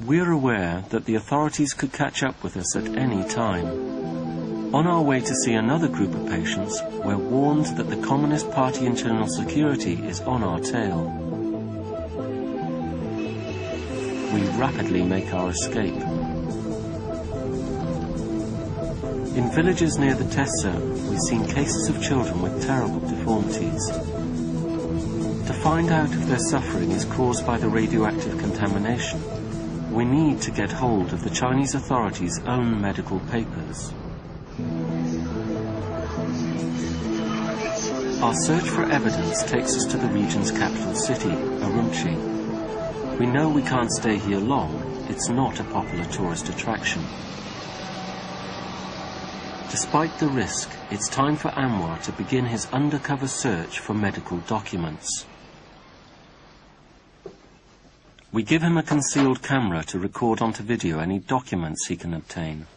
We're aware that the authorities could catch up with us at any time. On our way to see another group of patients, we're warned that the Communist Party Internal Security is on our tail. We rapidly make our escape. In villages near the test zone, we've seen cases of children with terrible deformities. To find out if their suffering is caused by the radioactive contamination, we need to get hold of the Chinese authorities' own medical papers. Our search for evidence takes us to the region's capital city, Urumqi. We know we can't stay here long. It's not a popular tourist attraction. Despite the risk, it's time for Anwar to begin his undercover search for medical documents. We give him a concealed camera to record onto video any documents he can obtain.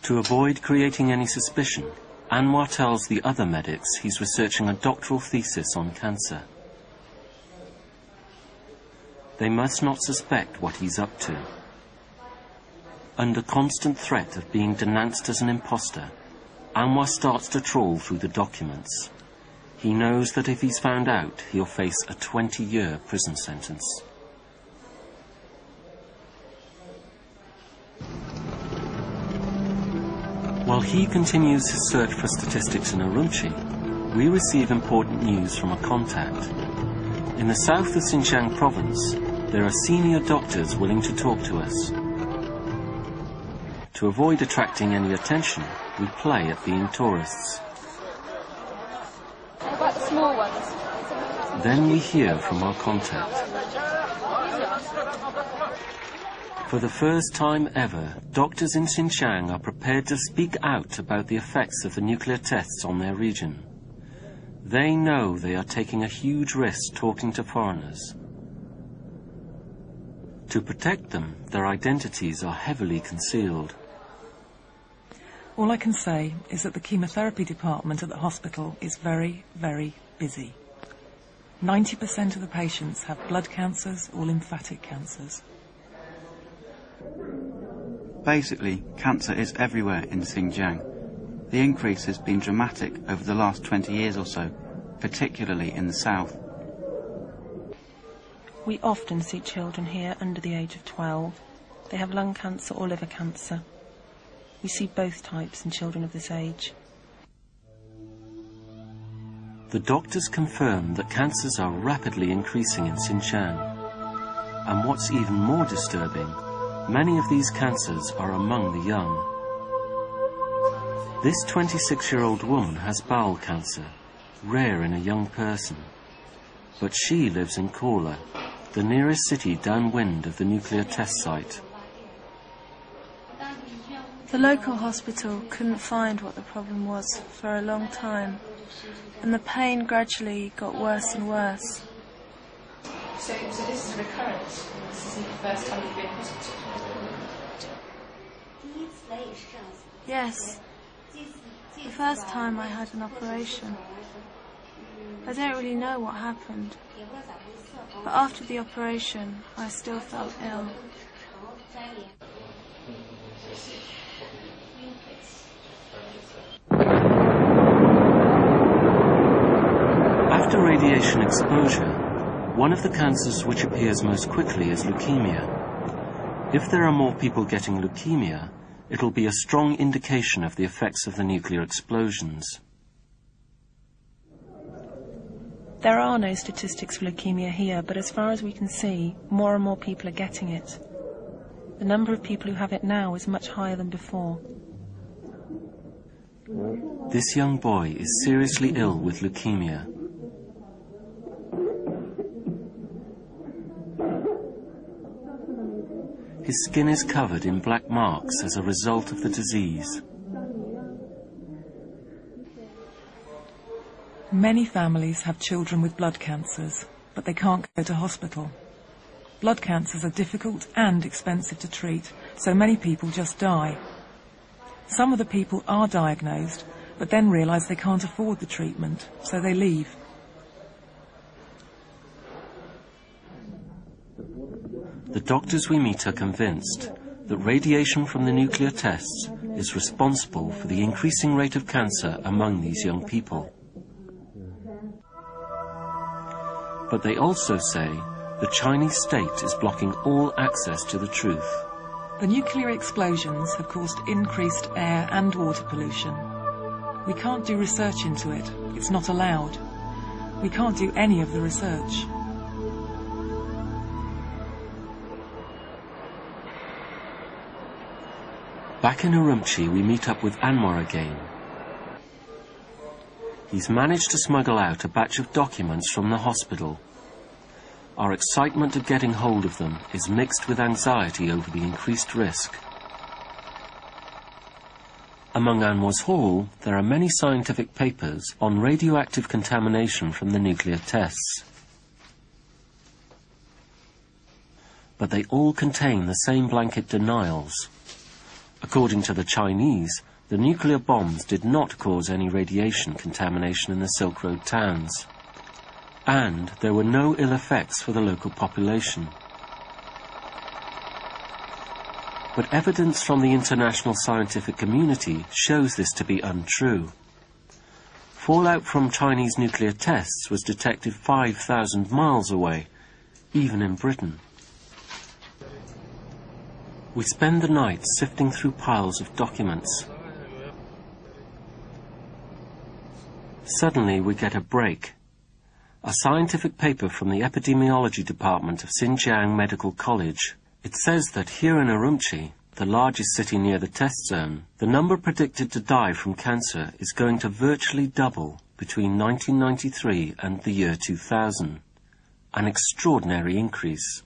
To avoid creating any suspicion, Anwar tells the other medics he's researching a doctoral thesis on cancer. They must not suspect what he's up to. Under constant threat of being denounced as an imposter, Anwar starts to trawl through the documents. He knows that if he's found out, he'll face a 20-year prison sentence. While he continues his search for statistics in Urumqi, we receive important news from a contact. In the south of Xinjiang province, there are senior doctors willing to talk to us. To avoid attracting any attention, we play at being tourists. What about the small ones? Then we hear from our contact. For the first time ever, doctors in Xinjiang are prepared to speak out about the effects of the nuclear tests on their region. They know they are taking a huge risk talking to foreigners. To protect them, their identities are heavily concealed. All I can say is that the chemotherapy department at the hospital is very, very busy. 90% of the patients have blood cancers or lymphatic cancers. Basically, cancer is everywhere in Xinjiang. The increase has been dramatic over the last 20 years or so, particularly in the south. We often see children here under the age of 12. They have lung cancer or liver cancer. We see both types in children of this age. The doctors confirm that cancers are rapidly increasing in Xinjiang. And what's even more disturbing, many of these cancers are among the young. This 26-year-old woman has bowel cancer, rare in a young person. But she lives in Korla, the nearest city downwind of the nuclear test site. The local hospital couldn't find what the problem was for a long time, and the pain gradually got worse and worse. So this is a recurrence? This isn't the first time you've been hospitalised? Yes. The first time I had an operation. I don't really know what happened, but after the operation I still felt ill. After radiation exposure, one of the cancers which appears most quickly is leukemia. If there are more people getting leukemia, it'll be a strong indication of the effects of the nuclear explosions. There are no statistics for leukemia here, but as far as we can see, more and more people are getting it. The number of people who have it now is much higher than before. This young boy is seriously ill with leukemia. His skin is covered in black marks as a result of the disease. Many families have children with blood cancers, but they can't go to hospital. Blood cancers are difficult and expensive to treat, so many people just die. Some of the people are diagnosed, but then realise they can't afford the treatment, so they leave. The doctors we meet are convinced that radiation from the nuclear tests is responsible for the increasing rate of cancer among these young people. But they also say the Chinese state is blocking all access to the truth. The nuclear explosions have caused increased air and water pollution. We can't do research into it. It's not allowed. We can't do any of the research. Back in Urumqi, we meet up with Anwar again. He's managed to smuggle out a batch of documents from the hospital. Our excitement at getting hold of them is mixed with anxiety over the increased risk. Among Anwar's haul, there are many scientific papers on radioactive contamination from the nuclear tests. But they all contain the same blanket denials. According to the Chinese, the nuclear bombs did not cause any radiation contamination in the Silk Road towns, and there were no ill effects for the local population. But evidence from the international scientific community shows this to be untrue. Fallout from Chinese nuclear tests was detected 5,000 miles away, even in Britain. We spend the night sifting through piles of documents. Suddenly we get a break. A scientific paper from the epidemiology department of Xinjiang Medical College. It says that here in Urumqi, the largest city near the test zone, the number predicted to die from cancer is going to virtually double between 1993 and the year 2000. An extraordinary increase.